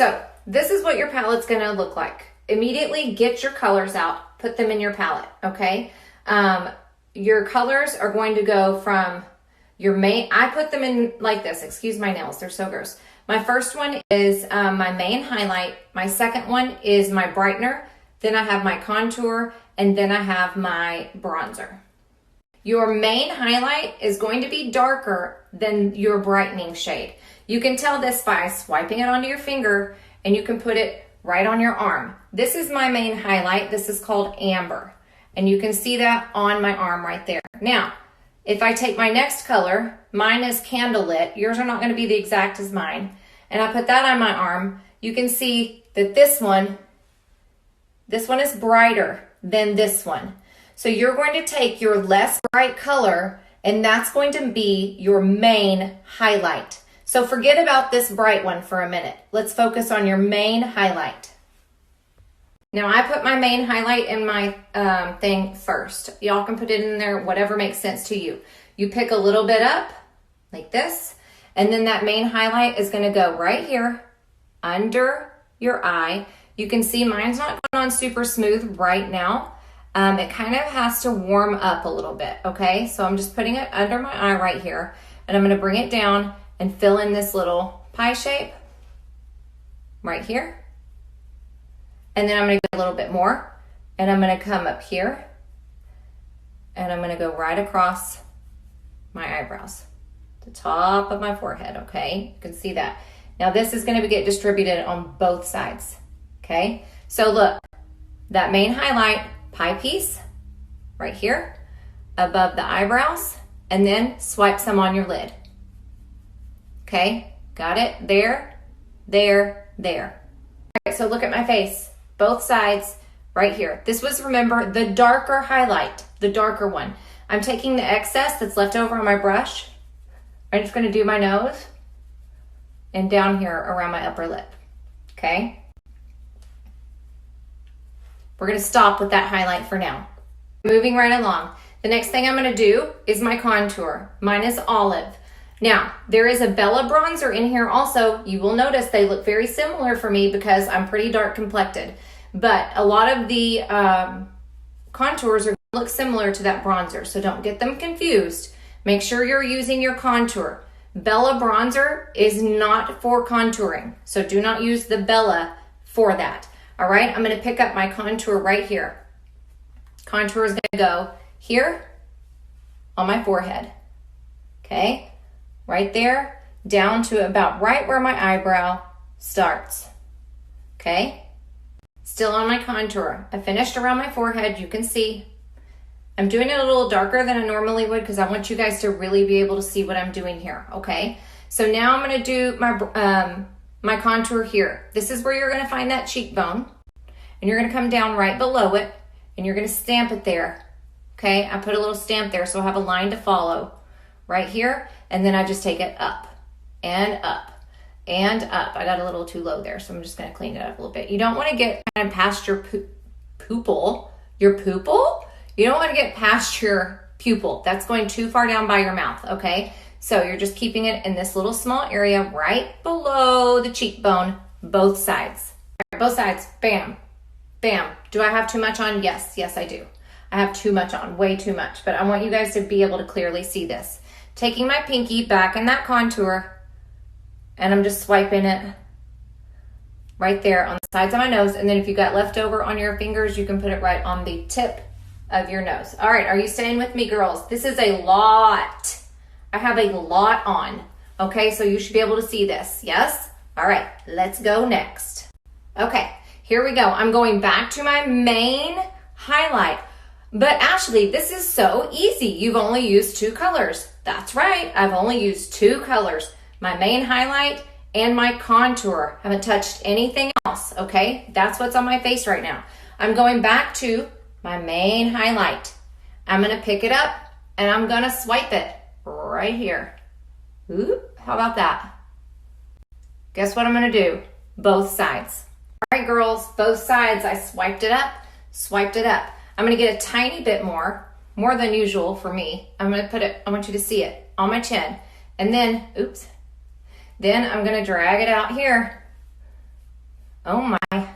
So this is what your palette's gonna look like. Immediately get your colors out, put them in your palette, okay? Your colors are going to go from your main, I put them in like this, excuse my nails, they're so gross. My first one is my main highlight. My second one is my brightener. Then I have my contour, and then I have my bronzer. Your main highlight is going to be darker than your brightening shade. You can tell this by swiping it onto your finger, and you can put it right on your arm. This is my main highlight. This is called Amber, and you can see that on my arm right there. Now, if I take my next color, mine is Candlelit. Yours are not going to be the exact as mine. And I put that on my arm. You can see that this one is brighter than this one. So you're going to take your less bright color, and that's going to be your main highlight. So forget about this bright one for a minute. Let's focus on your main highlight. Now I put my main highlight in my thing first. Y'all can put it in there, whatever makes sense to you. You pick a little bit up, like this, and then that main highlight is gonna go right here, under your eye. You can see mine's not going on super smooth right now. It kind of has to warm up a little bit, okay? So I'm just putting it under my eye right here, and I'm gonna bring it down and fill in this little pie shape right here. And then I'm gonna get a little bit more, and I'm gonna come up here, and I'm gonna go right across my eyebrows, the top of my forehead, okay? You can see that. Now this is gonna get distributed on both sides, okay? So look, that main highlight, pie piece, right here, above the eyebrows, and then swipe some on your lid. Okay, got it? There, there, there. All right, so look at my face. Both sides right here. This was, remember, the darker highlight, the darker one. I'm taking the excess that's left over on my brush. I'm just gonna do my nose and down here around my upper lip, okay? We're gonna stop with that highlight for now. Moving right along. The next thing I'm gonna do is my contour. Mine is Olive. Now, there is a Bella bronzer in here also. You will notice they look very similar for me because I'm pretty dark complected. But a lot of the contours are going to look similar to that bronzer, so don't get them confused. Make sure you're using your contour. Bella bronzer is not for contouring, so do not use the Bella for that. All right, I'm going to pick up my contour right here. Contour is going to go here on my forehead, okay? Right there, down to about right where my eyebrow starts, okay? Still on my contour. I finished around my forehead, you can see. I'm doing it a little darker than I normally would because I want you guys to really be able to see what I'm doing here, okay? So now I'm gonna do my contour here. This is where you're gonna find that cheekbone, and you're gonna come down right below it, and you're gonna stamp it there, okay? I put a little stamp there so I have a line to follow right here, and then I just take it up and up and up. I got a little too low there, so I'm just gonna clean it up a little bit. You don't wanna get kind of past your pupil. Your pupil? You don't wanna get past your pupil. That's going too far down by your mouth, okay? So you're just keeping it in this little small area right below the cheekbone, both sides. All right, both sides, bam, bam. Do I have too much on? Yes, yes I do. I have too much on, way too much, but I want you guys to be able to clearly see this. Taking my pinky back in that contour, and I'm just swiping it right there on the sides of my nose. And then if you got leftover on your fingers, you can put it right on the tip of your nose. All right, are you staying with me, girls? This is a lot. I have a lot on. Okay, so you should be able to see this. Yes? All right, let's go next. Okay, here we go. I'm going back to my main highlight. But Ashley, this is so easy. You've only used 2 colors. That's right, I've only used 2 colors. My main highlight and my contour. Haven't touched anything else, okay? That's what's on my face right now. I'm going back to my main highlight. I'm gonna pick it up and I'm gonna swipe it right here. Ooh, how about that? Guess what I'm gonna do? Both sides. All right, girls, both sides. I swiped it up, swiped it up. I'm gonna get a tiny bit more than usual for me. I'm gonna put it, I want you to see it, on my chin. And then, oops, then I'm gonna drag it out here Oh my,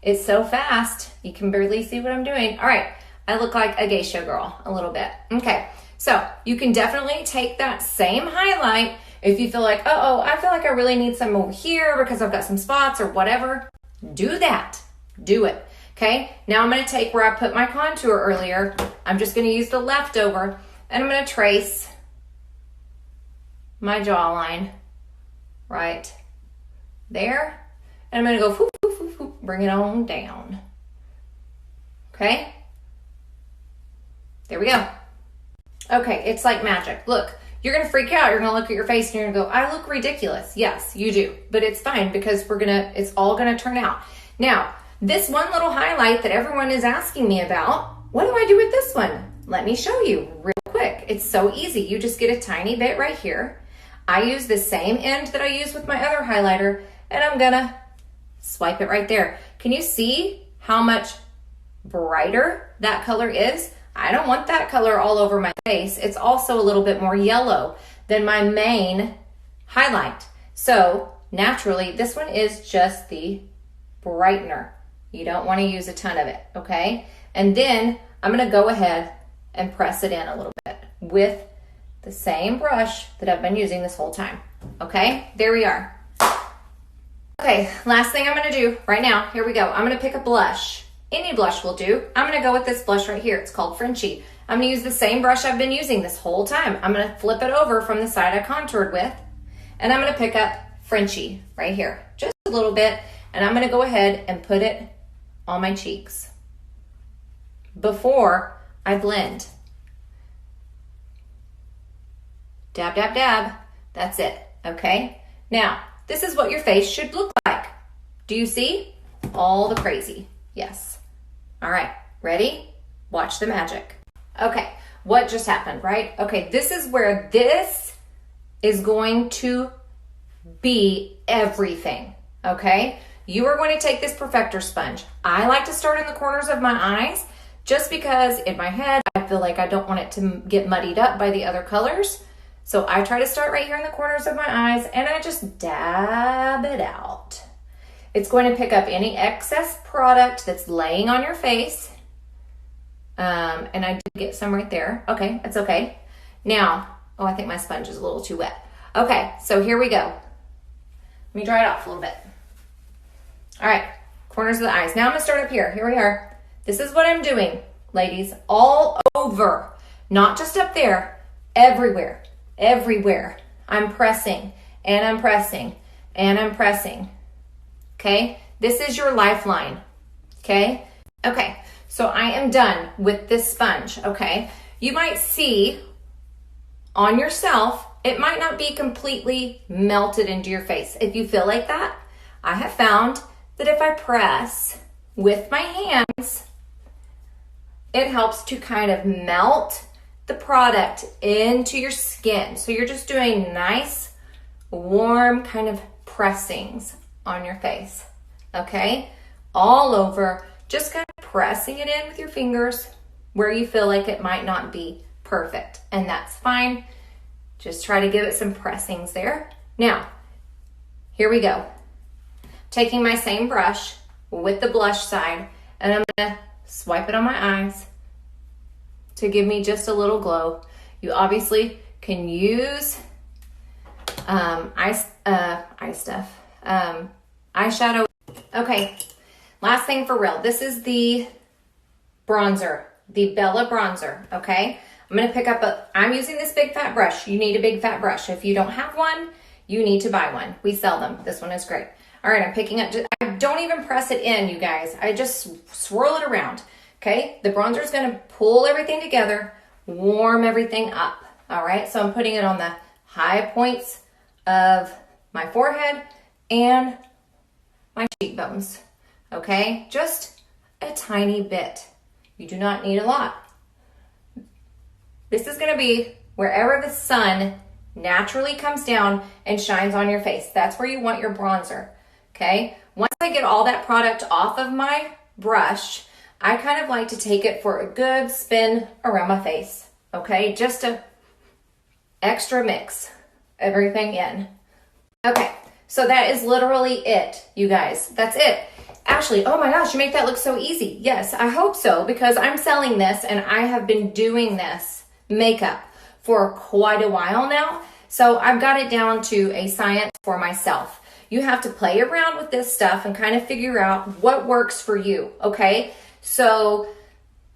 it's so fast. You can barely see what I'm doing. All right, I look like a geisha girl a little bit. Okay, so you can definitely take that same highlight if you feel like, I feel like I really need some over here because I've got some spots or whatever. Do that. Do it. Okay, now I'm going to take where I put my contour earlier. I'm just going to use the leftover and I'm going to trace my jawline right there. And I'm going to go, bring it on down. Okay, there we go. Okay, it's like magic. Look, you're going to freak out. You're going to look at your face and you're going to go, I look ridiculous. Yes, you do, but it's fine because it's all going to turn out. Now, this one little highlight that everyone is asking me about, what do I do with this one? Let me show you real quick. It's so easy. You just get a tiny bit right here. I use the same end that I use with my other highlighter, and I'm gonna swipe it right there. Can you see how much brighter that color is? I don't want that color all over my face. It's also a little bit more yellow than my main highlight. So naturally, this one is just the brightener. You don't want to use a ton of it, okay? And then I'm going to go ahead and press it in a little bit with the same brush that I've been using this whole time, okay? There we are. Okay, last thing I'm going to do right now, here we go. I'm going to pick a blush. Any blush will do. I'm going to go with this blush right here. It's called Frenchie. I'm going to use the same brush I've been using this whole time. I'm going to flip it over from the side I contoured with, and I'm going to pick up Frenchie right here, just a little bit, and I'm going to go ahead and put it on my cheeks before I blend. Dab, dab, dab. That's it, okay? Now, this is what your face should look like. Do you see? All the crazy. Yes. All right, ready? Watch the magic. Okay, what just happened, right? Okay, this is where this is going to be everything, okay? You are going to take this perfector sponge. I like to start in the corners of my eyes just because in my head, I feel like I don't want it to get muddied up by the other colors. So I try to start right here in the corners of my eyes and I just dab it out. It's going to pick up any excess product that's laying on your face. And I did get some right there. Okay, that's okay. Now, I think my sponge is a little too wet. Okay, so here we go. Let me dry it off a little bit. All right, corners of the eyes. Now I'm gonna start up here. Here we are. This is what I'm doing, ladies, all over, not just up there, everywhere, everywhere. I'm pressing and I'm pressing and I'm pressing. Okay, this is your lifeline. Okay, so I am done with this sponge. Okay, you might see on yourself, it might not be completely melted into your face. If you feel like that, I have found that if I press with my hands, it helps to kind of melt the product into your skin. So you're just doing nice, warm kind of pressings on your face, okay? All over, just kind of pressing it in with your fingers where you feel like it might not be perfect, and that's fine. Just try to give it some pressings there. Now, here we go. Taking my same brush with the blush side, and I'm gonna swipe it on my eyes to give me just a little glow. You obviously can use eyeshadow. Okay, last thing for real. This is the bronzer, the Bella bronzer, okay? I'm gonna pick up I'm using this big fat brush. You need a big fat brush. If you don't have one, you need to buy one. We sell them. This one is great. All right, I'm picking up, I don't even press it in, you guys. I just swirl it around, okay? The bronzer is gonna pull everything together, warm everything up, all right? So I'm putting it on the high points of my forehead and my cheekbones, okay? Just a tiny bit. You do not need a lot. This is gonna be wherever the sun naturally comes down and shines on your face. That's where you want your bronzer, okay? Once I get all that product off of my brush, I kind of like to take it for a good spin around my face, okay? Just to extra mix everything in. Okay, So that is literally it, you guys. That's it. Ashley, oh my gosh, you make that look so easy. Yes, I hope so, because I'm selling this and I have been doing this makeup for quite a while now. So I've got it down to a science for myself. You have to play around with this stuff and kind of figure out what works for you, okay? So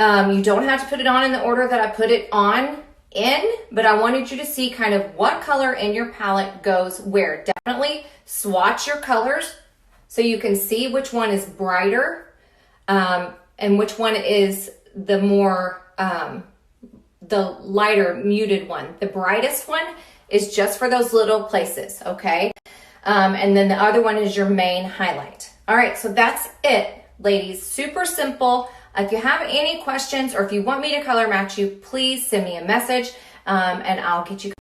you don't have to put it on in the order that I put it on in, but I wanted you to see kind of what color in your palette goes where. Definitely swatch your colors so you can see which one is brighter and which one is the more, the lighter muted one. The brightest one is just for those little places, okay? And then the other one is your main highlight. All right, so that's it, ladies. Super simple. If you have any questions or if you want me to color match you, please send me a message and I'll get you